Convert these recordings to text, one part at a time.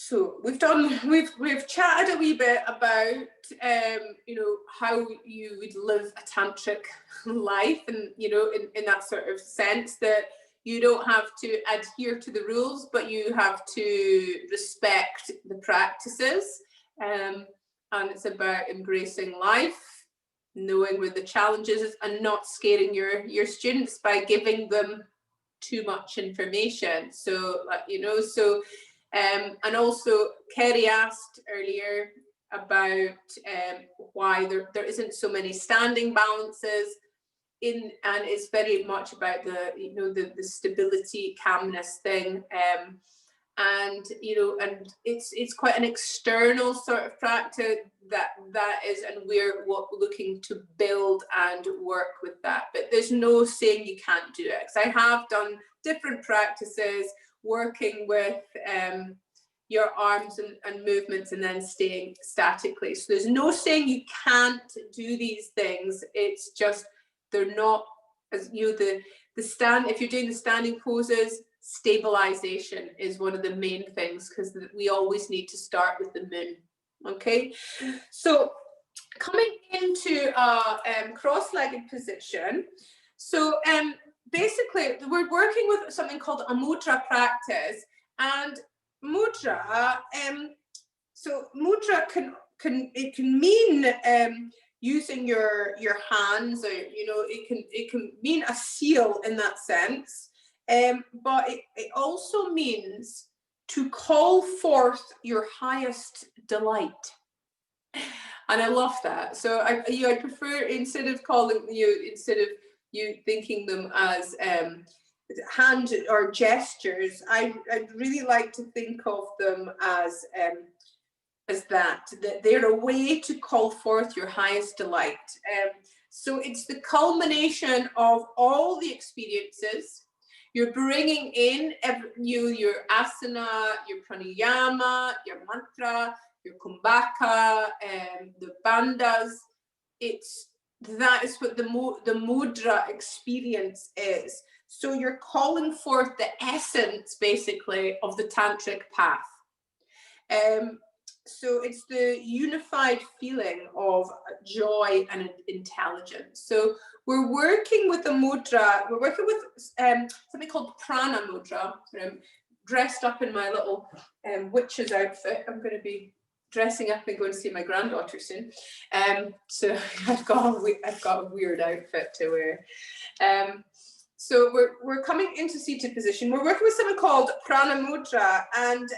So we've chatted a wee bit about you know, how you would live a tantric life, and you know, in that sort of sense that you don't have to adhere to the rules, but you have to respect the practices, and it's about embracing life, knowing where the challenges is, and not scaring your students by giving them too much information. So you know, so and also Kerry asked earlier about why there isn't so many standing balances in, and it's very much about the, you know, the stability, calmness thing, and you know, and it's quite an external sort of practice that is, and we're looking to build and work with that. But there's no saying you can't do it, because I have done different practices working with your arms and movements and then staying statically. So there's no saying you can't do these things. It's just they're not, as you know, the stand, if you're doing the standing poses, stabilization is one of the main things, because we always need to start with the moon. Okay, so coming into a cross-legged position. So basically we're working with something called a mudra practice, and mudra, so mudra can mean using your hands, or you know, it can mean a seal in that sense, but it also means to call forth your highest delight. And I love that. So I prefer, instead of you thinking them as hand or gestures, I'd really like to think of them as that they're a way to call forth your highest delight. So it's the culmination of all the experiences. You're bringing in your asana, your pranayama, your mantra, your kumbhaka, the bandhas. That is what the mudra experience is. So you're calling forth the essence, basically, of the tantric path. So it's the unified feeling of joy and intelligence. So we're working with the mudra. We're working with something called prana mudra. I'm dressed up in my little witch's outfit. I'm going to be dressing up and going to see my granddaughter soon. So I've got a weird outfit to wear. So we're coming into seated position. We're working with something called prana mudra, and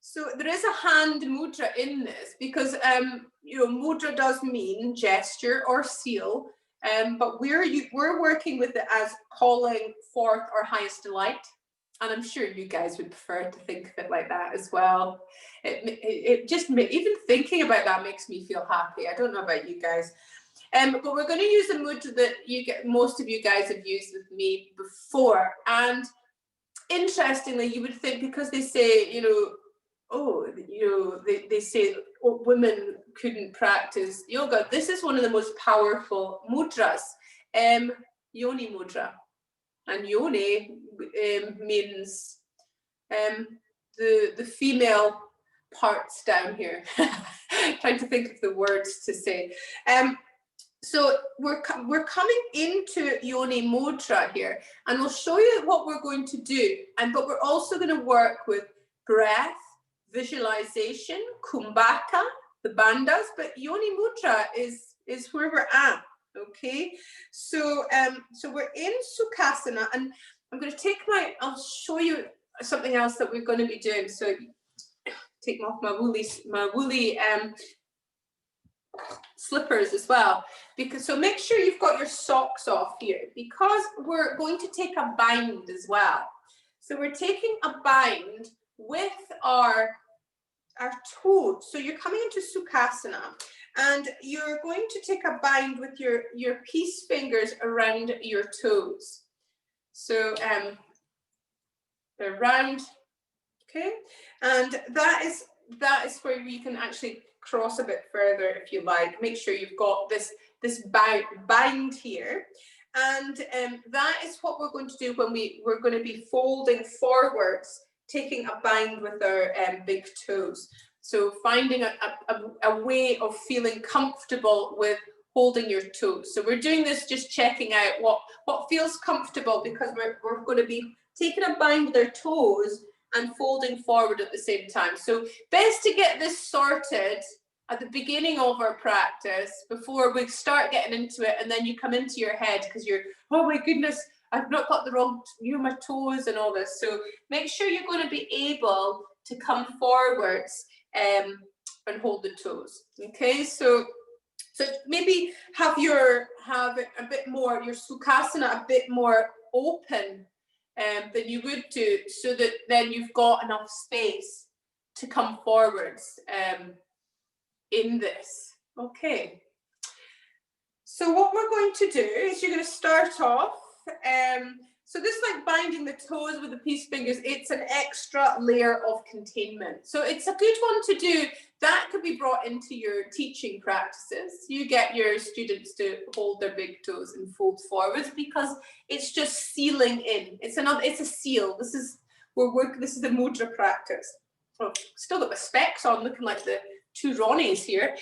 so there is a hand mudra in this, because you know, mudra does mean gesture or seal, but we're working with it as calling forth our highest delight. And I'm sure you guys would prefer to think of it like that as well. It just, even thinking about that makes me feel happy. I don't know about you guys. But we're going to use a mudra that most of you guys have used with me before. And interestingly, you would think, because they say, you know, they say women couldn't practice yoga. This is one of the most powerful mudras, yoni mudra. And yoni means the female parts down here. Trying to think of the words to say. So we're coming into yoni mudra here, and we'll show you what we're going to do. But we're also going to work with breath, visualization, kumbhaka, the bandhas. But yoni mudra is where we're at. Okay, so so we're in sukhasana, and I'm going to take I'll show you something else that we're going to be doing. So take off my woolly slippers as well, because so make sure you've got your socks off here, because we're going to take a bind as well. So we're taking a bind with our toes. So you're coming into sukhasana, and you're going to take a bind with your peace fingers around your toes. So they're round, okay, and that is where you can actually cross a bit further if you like. Make sure you've got this bind here, and that is what we're going to do when we're going to be folding forwards taking a bind with our big toes. So finding a way of feeling comfortable with holding your toes. So we're doing this just checking out what feels comfortable, because we're going to be taking a bind with our toes and folding forward at the same time. So best to get this sorted at the beginning of our practice before we start getting into it, and then you come into your head because you're, oh my goodness, I've not got the wrong, my toes and all this. So make sure you're going to be able to come forwards and hold the toes. Okay, so maybe have it a bit more, your Sukhasana a bit more open than you would do, so that then you've got enough space to come forwards in this. Okay. So what we're going to do is you're going to start off. So this, like binding the toes with the peace fingers, it's an extra layer of containment. So it's a good one to do. That could be brought into your teaching practices. You get your students to hold their big toes and fold forwards, because it's just sealing in. It's a seal. This is the Mudra practice. Oh, still got my specs on, looking like the two Ronnies here.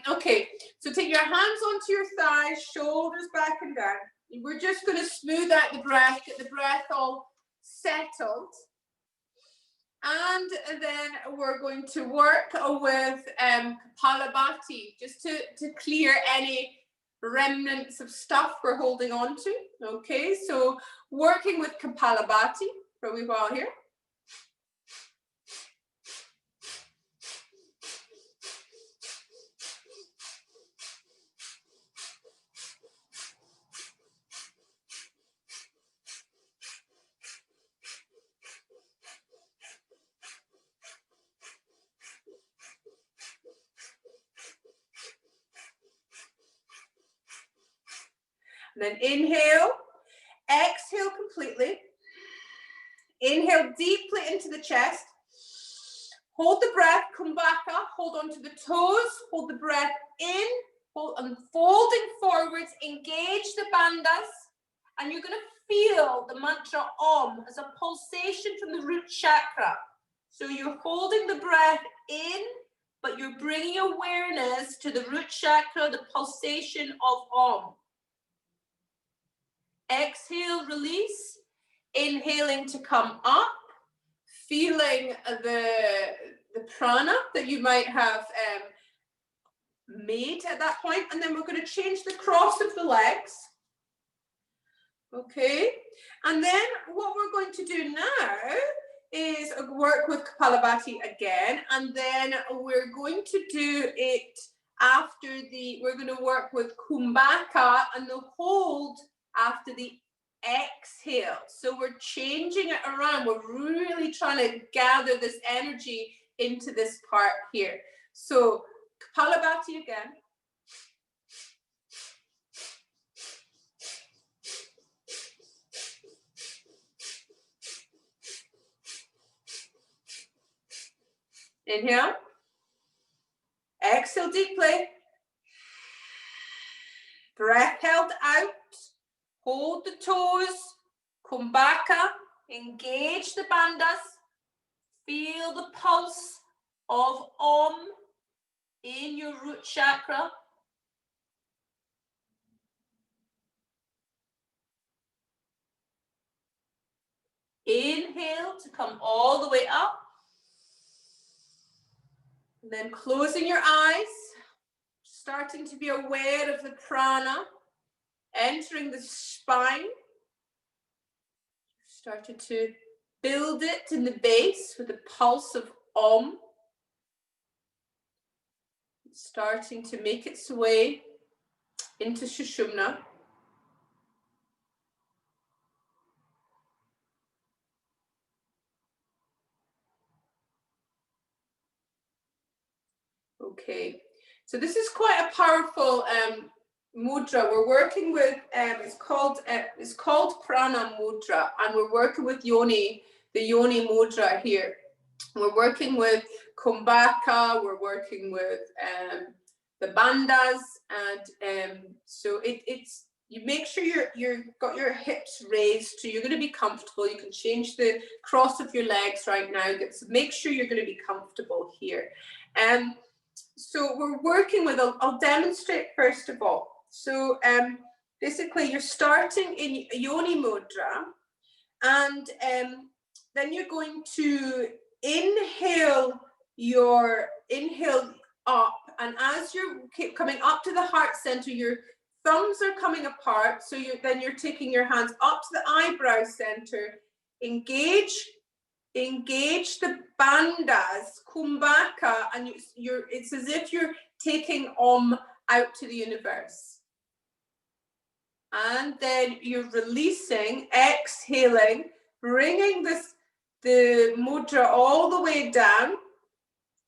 Okay, so take your hands onto your thighs, shoulders back and down. We're just going to smooth out the breath, get the breath all settled. And then we're going to work with Kapalabhati, just to clear any remnants of stuff we're holding on to. Okay, so working with Kapalabhati for a wee while here. And then inhale, exhale completely. Inhale deeply into the chest. Hold the breath, kumbhaka, hold onto the toes, hold the breath in, hold, and folding forwards, engage the bandhas, and you're going to feel the mantra Om as a pulsation from the root chakra. So you're holding the breath in, but you're bringing awareness to the root chakra, the pulsation of Om. Exhale, release. Inhaling to come up, feeling the prana that you might have made at that point. And then we're going to change the cross of the legs. Okay. And then what we're going to do now is work with Kapalabhati again. And then we're going to do it after we're going to work with Kumbhaka and the hold after the exhale. So we're changing it around. We're really trying to gather this energy into this part here. So Kapalabhati again. Inhale. Exhale deeply. Breath held out. Hold the toes. Kumbhaka. Engage the bandhas. Feel the pulse of Om in your root chakra. Inhale to come all the way up. And then closing your eyes, starting to be aware of the prana entering the spine. Started to build it in the base with the pulse of Om. Starting to make its way into Sushumna. Okay, so this is quite a powerful mudra. We're working with it's called Prana Mudra, and we're working with Yoni, the Yoni Mudra here. We're working with Kumbhaka. We're working with the bandhas, and so it's you make sure you've got your hips raised, so you're going to be comfortable. You can change the cross of your legs right now. Make sure you're going to be comfortable here. So we're working with, I'll demonstrate first of all. So basically you're starting in Yoni Mudra, and then you're going to inhale up, and as you keep coming up to the heart center, your thumbs are coming apart, so then you're taking your hands up to the eyebrow center, engage the bandhas, kumbhaka, and it's as if you're taking out to the universe. And then you're releasing, exhaling, bringing the mudra all the way down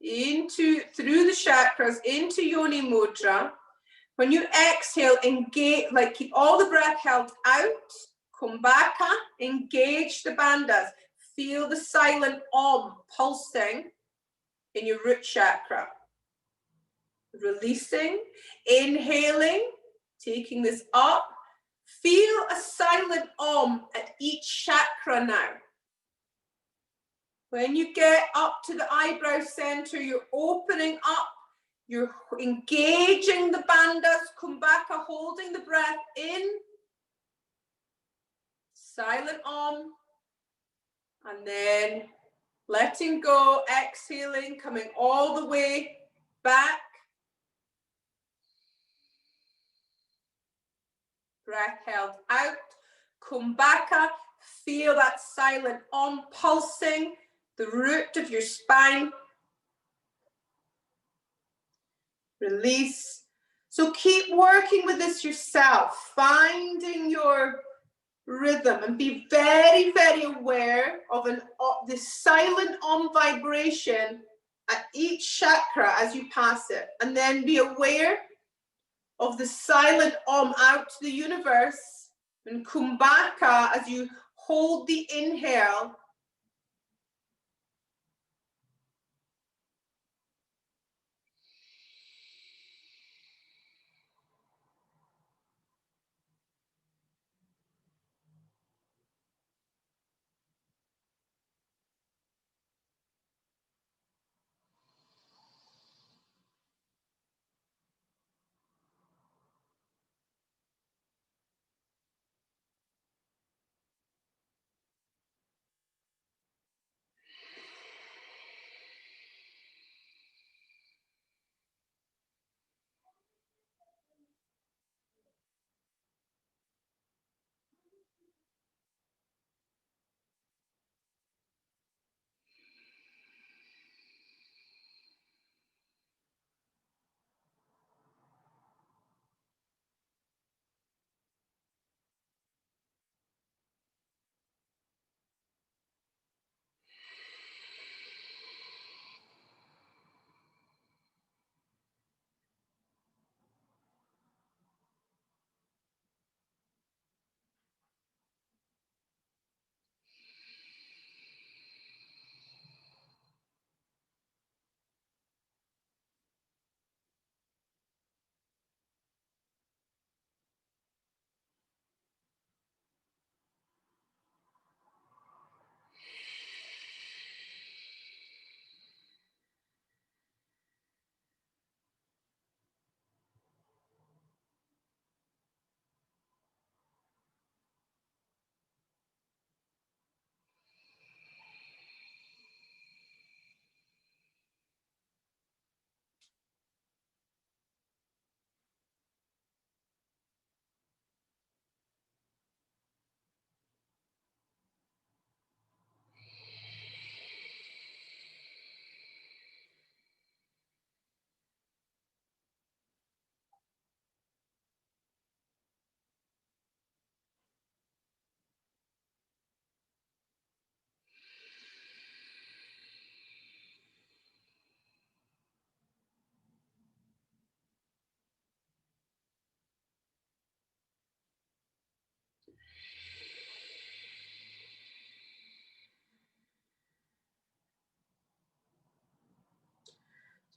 through the chakras into Yoni Mudra. When you exhale, engage, like keep all the breath held out, kumbhaka, engage the bandhas. Feel the silent Om pulsing in your root chakra. Releasing, inhaling, taking this up. Feel a silent Om at each chakra now. When you get up to the eyebrow center, you're opening up, you're engaging the bandhas, kumbhaka, holding the breath in. Silent Om. And then letting go, exhaling, coming all the way back. Breath held out. Kumbhaka, feel that silent Om pulsing the root of your spine. Release. So keep working with this yourself, finding your rhythm, and be very, very aware of the silent Om vibration at each chakra as you pass it, and then be aware of the silent Om out to the universe, and kumbhaka as you hold the inhale.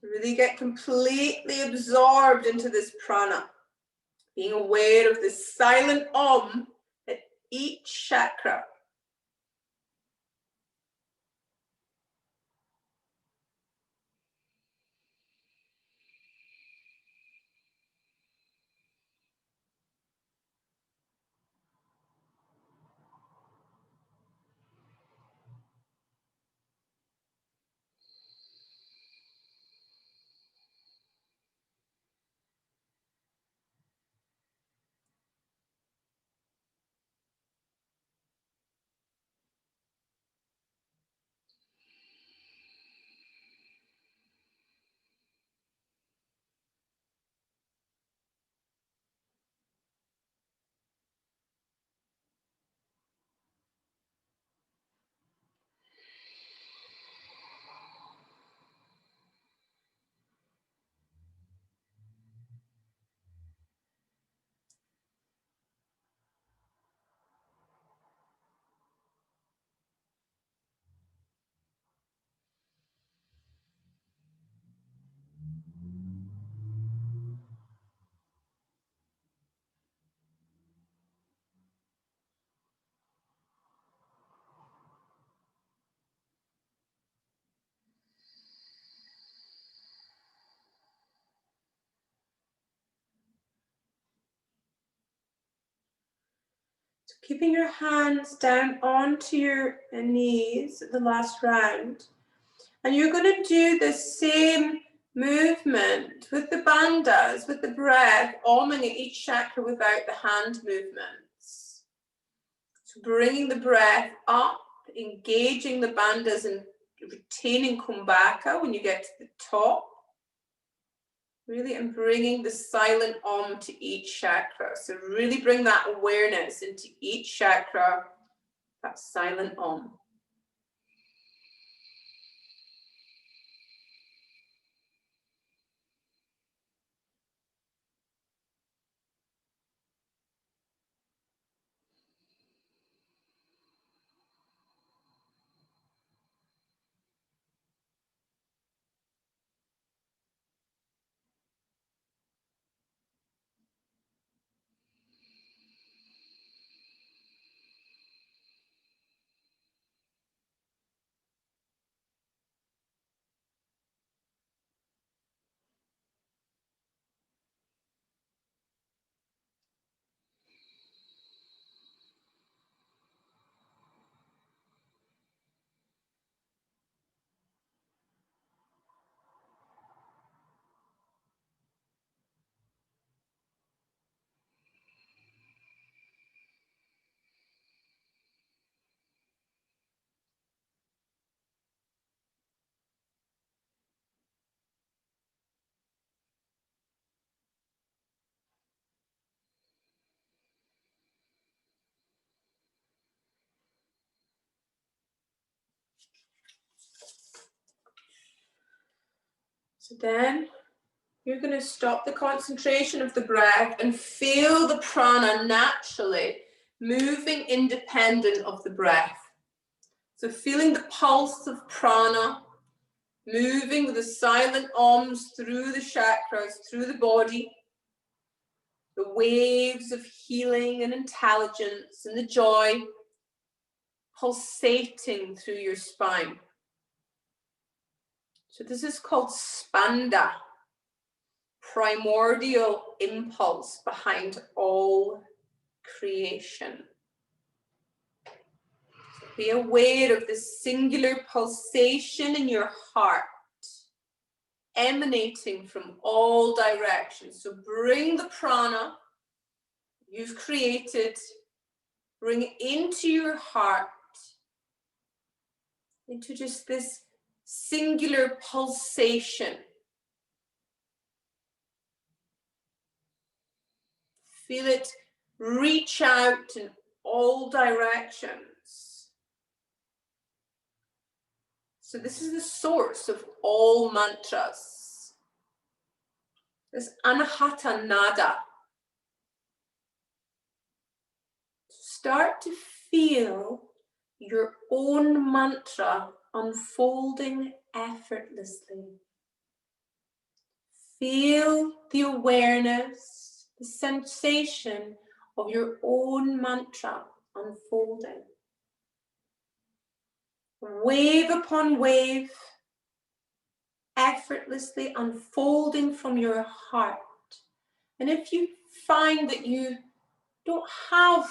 Really get completely absorbed into this prana. Being aware of the silent Om at each chakra. Keeping your hands down onto your knees at the last round. And you're going to do the same movement with the bandhas, with the breath, oming at each chakra without the hand movements. So bringing the breath up, engaging the bandhas and retaining kumbhaka when you get to the top. Really, and bringing the silent Om to each chakra. So really bring that awareness into each chakra, that silent Om. So then you're going to stop the concentration of the breath and feel the prana naturally moving independent of the breath. So feeling the pulse of prana, moving with the silent Oms through the chakras, through the body, the waves of healing and intelligence and the joy pulsating through your spine. So this is called spanda, primordial impulse behind all creation. So be aware of the singular pulsation in your heart, emanating from all directions. So bring the prana you've created, bring it into your heart, into just this singular pulsation. Feel it reach out in all directions. So this is the source of all mantras. This anahata nada. Start to feel your own mantra unfolding effortlessly. Feel the awareness, the the sensation of your own mantra unfolding. Wave upon wave, effortlessly unfolding from your heart. And if you find that you don't have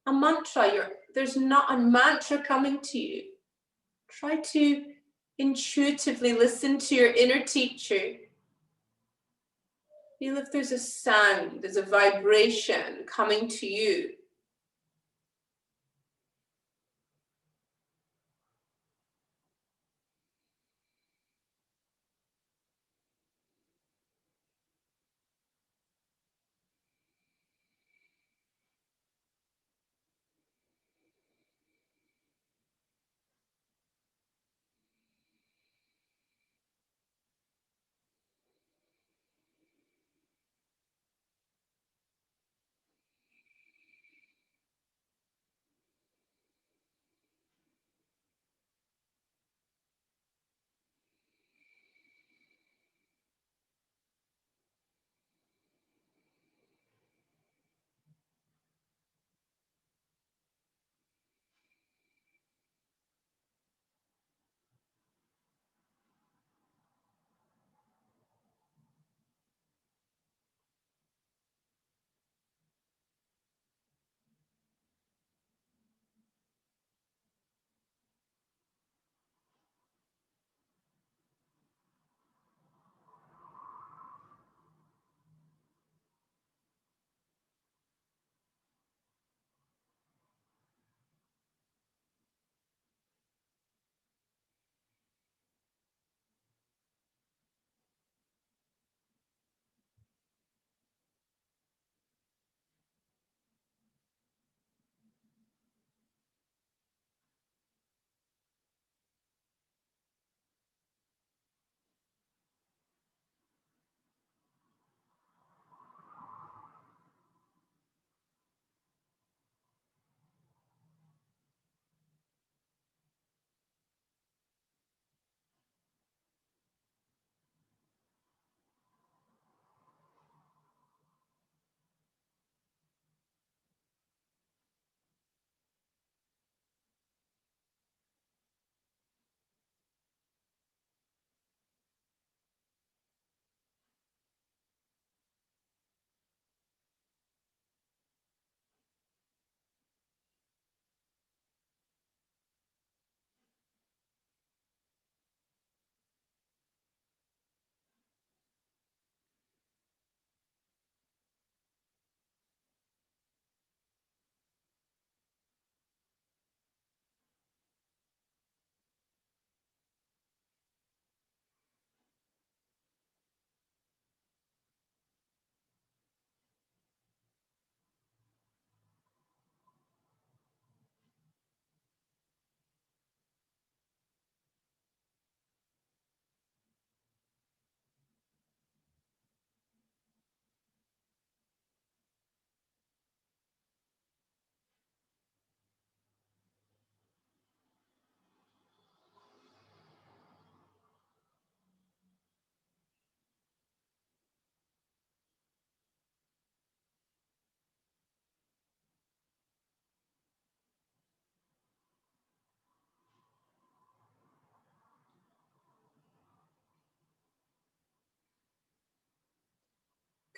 a mantra, there's not a mantra coming to you, try to intuitively listen to your inner teacher. Feel if there's a sound, there's a vibration coming to you.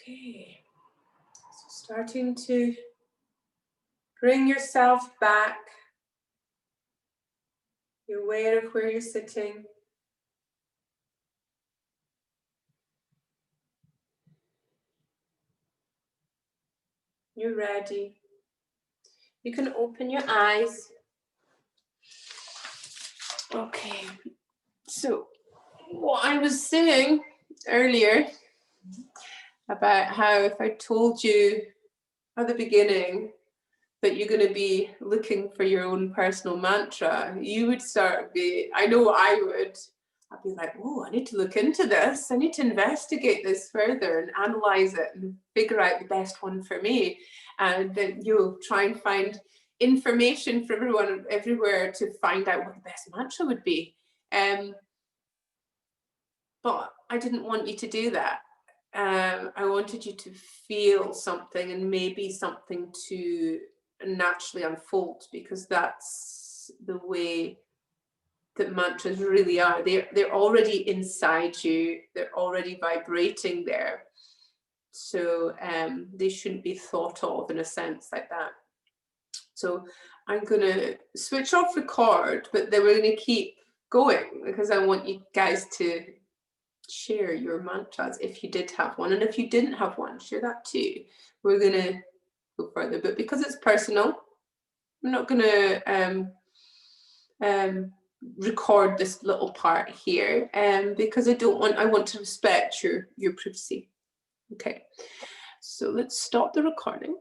Okay, so starting to bring yourself back. You're aware of where you're sitting. You're ready. You can open your eyes. Okay, so what I was saying earlier about how if I told you at the beginning that you're going to be looking for your own personal mantra, you would I know I would, I'd be like, oh, I need to look into this. I need to investigate this further and analyze it and figure out the best one for me. And then you'll try and find information from everyone everywhere to find out what the best mantra would be. But I didn't want you to do that. I wanted you to feel something, and maybe something to naturally unfold, because that's the way that mantras really are. They're already inside you. They're already vibrating there. So they shouldn't be thought of in a sense like that. So I'm going to switch off record, but then we're going to keep going, because I want you guys to share your mantras if you did have one, and if you didn't have one, share that too. We're going to go further, but because it's personal, I'm not going to record this little part here, because I want to respect your privacy. Okay, so let's stop the recording.